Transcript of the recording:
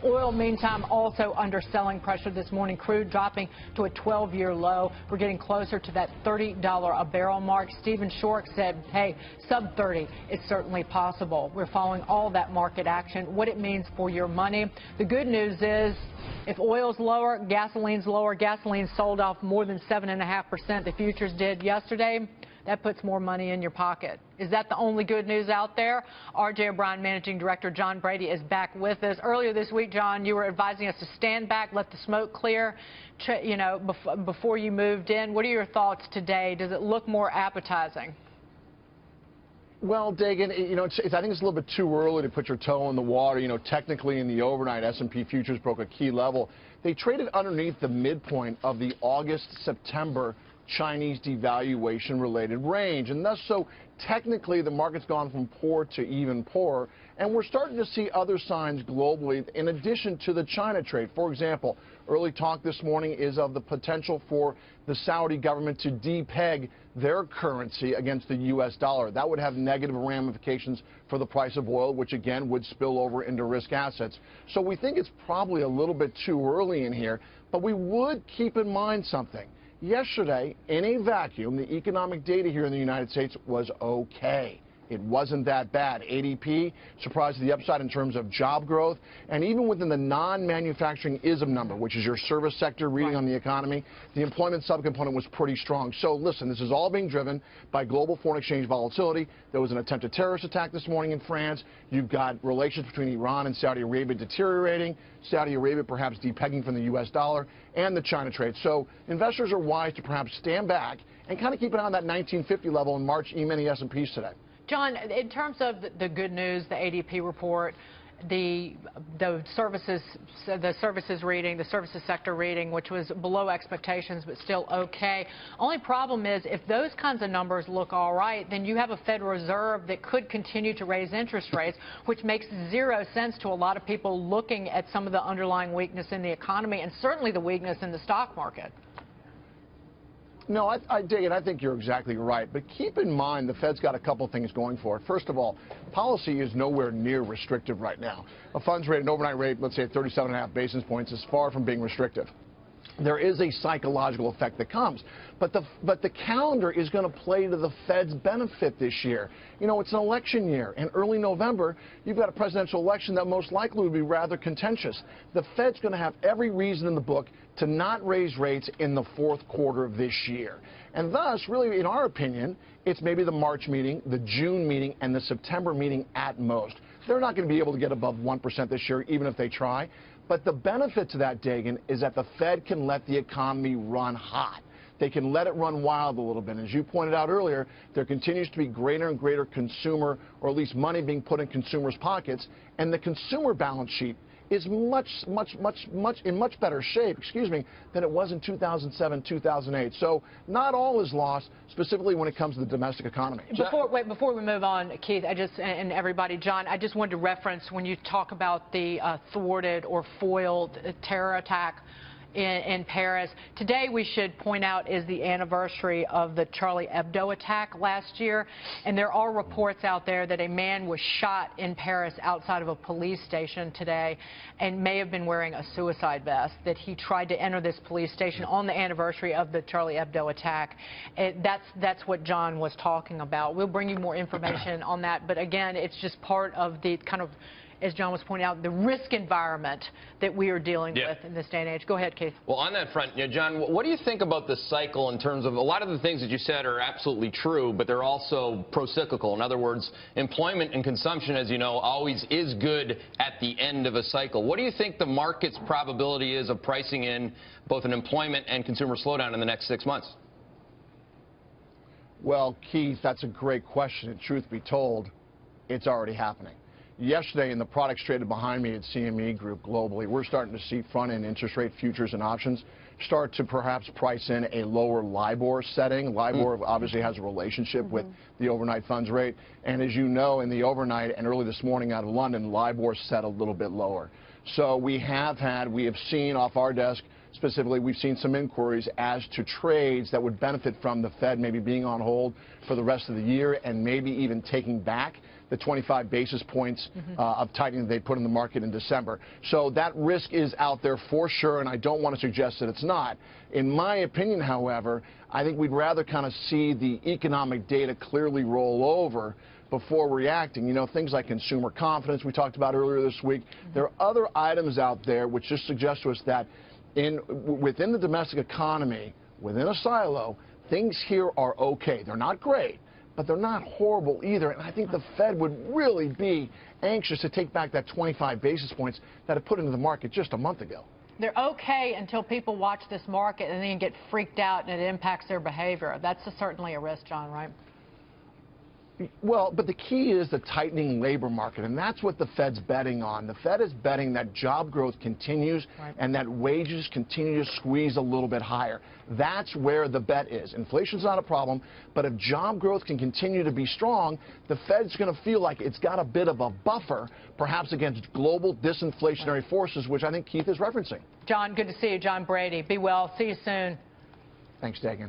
Oil, meantime, also under selling pressure this morning. Crude dropping to a 12-year low. We're getting closer to that $30 a barrel mark. Stephen Short said, hey, sub 30 is certainly possible. We're following all that market action, what it means for your money. The good news is, if oil's lower, gasoline's lower. Gasoline sold off more than 7.5%. The futures did yesterday. That puts more money in your pocket. Is that the only good news out there? R.J. O'Brien, Managing Director John Brady is back with us. Earlier this week, John, you were advising us to stand back, let the smoke clear, before you moved in. What are your thoughts today? Does it look more appetizing? Well, Dagan, I think it's a little bit too early to put your toe in the water. Technically in the overnight, S&P futures broke a key level. They traded underneath the midpoint of the August-September Chinese devaluation-related range, and thus so technically the market's gone from poor to even poorer, and we're starting to see other signs globally in addition to the China trade. For example, early talk this morning is of the potential for the Saudi government to depeg their currency against the U.S. dollar. That would have negative ramifications for the price of oil, which again would spill over into risk assets. So we think it's probably a little bit too early in here, but we would keep in mind something. Yesterday, in a vacuum, the economic data here in the United States was okay. It wasn't that bad. ADP surprised to the upside in terms of job growth, and even within the non-manufacturing ISM number, which is your service sector reading on the economy, the employment subcomponent was pretty strong. So listen, this is all being driven by global foreign exchange volatility. There was an attempted terrorist attack this morning in France. You've got relations between Iran and Saudi Arabia deteriorating, Saudi Arabia perhaps depegging from the U.S. dollar, and the China trade. So investors are wise to perhaps stand back and kind of keep an eye on that 1950 level in March E-mini S&Ps today. John, in terms of the good news, the ADP report, the services reading, the services sector reading, which was below expectations but still okay. Only problem is if those kinds of numbers look all right, then you have a Federal Reserve that could continue to raise interest rates, which makes zero sense to a lot of people looking at some of the underlying weakness in the economy and certainly the weakness in the stock market. No, I dig it. I think you're exactly right. But keep in mind the Fed's got a couple things going for it. First of all, policy is nowhere near restrictive right now. A funds rate, an overnight rate, let's say at 37.5 basis points, is far from being restrictive. There is a psychological effect that comes. But the calendar is going to play to the Fed's benefit this year. It's an election year. In early November, you've got a presidential election that most likely would be rather contentious. The Fed's going to have every reason in the book to not raise rates in the fourth quarter of this year. And thus, really, in our opinion, it's maybe the March meeting, the June meeting, and the September meeting at most. They're not going to be able to get above 1% this year, even if they try. But the benefit to that, Dagan, is that the Fed can let the economy run hot. They can let it run wild a little bit. As you pointed out earlier, there continues to be greater and greater consumer, or at least money being put in consumers' pockets, and the consumer balance sheet is in much better shape, than it was in 2007, 2008. So not all is lost, specifically when it comes to the domestic economy. Before we move on, Keith, and everybody, John, I just wanted to reference when you talk about the thwarted or foiled terror attack in Paris. Today, we should point out, is the anniversary of the Charlie Hebdo attack last year. And there are reports out there that a man was shot in Paris outside of a police station today and may have been wearing a suicide vest, that he tried to enter this police station on the anniversary of the Charlie Hebdo attack. That's what John was talking about. We'll bring you more information on that. But again, it's just part of the kind of, as John was pointing out, the risk environment that we are dealing with in this day and age. Go ahead, Keith. Well, on that front, John, what do you think about the cycle in terms of a lot of the things that you said are absolutely true, but they're also pro-cyclical. In other words, employment and consumption, as you know, always is good at the end of a cycle. What do you think the market's probability is of pricing in both an employment and consumer slowdown in the next 6 months? Well, Keith, that's a great question. And truth be told, it's already happening. Yesterday, in the products traded behind me at CME Group globally, we're starting to see front-end interest rate futures and options start to perhaps price in a lower LIBOR setting. LIBOR obviously has a relationship with the overnight funds rate. And as you know, in the overnight and early this morning out of London, LIBOR set a little bit lower. So we have seen off our desk, specifically, we've seen some inquiries as to trades that would benefit from the Fed maybe being on hold for the rest of the year and maybe even taking back the 25 basis points of tightening they put in the market in December. So that risk is out there for sure, and I don't want to suggest that it's not. In my opinion, however, I think we'd rather kind of see the economic data clearly roll over before reacting. You know, things like consumer confidence we talked about earlier this week. There are other items out there which just suggest to us that within the domestic economy, within a silo, things here are okay. They're not great, but they're not horrible either. And I think the Fed would really be anxious to take back that 25 basis points that it put into the market just a month ago. They're okay until people watch this market and then get freaked out and it impacts their behavior. That's certainly a risk, John, right? Well, but the key is the tightening labor market, and that's what the Fed's betting on. The Fed is betting that job growth continues and that wages continue to squeeze a little bit higher. That's where the bet is. Inflation's not a problem, but if job growth can continue to be strong, the Fed's going to feel like it's got a bit of a buffer, perhaps against global disinflationary forces, which I think Keith is referencing. John, good to see you. John Brady. Be well. See you soon. Thanks, Dagan.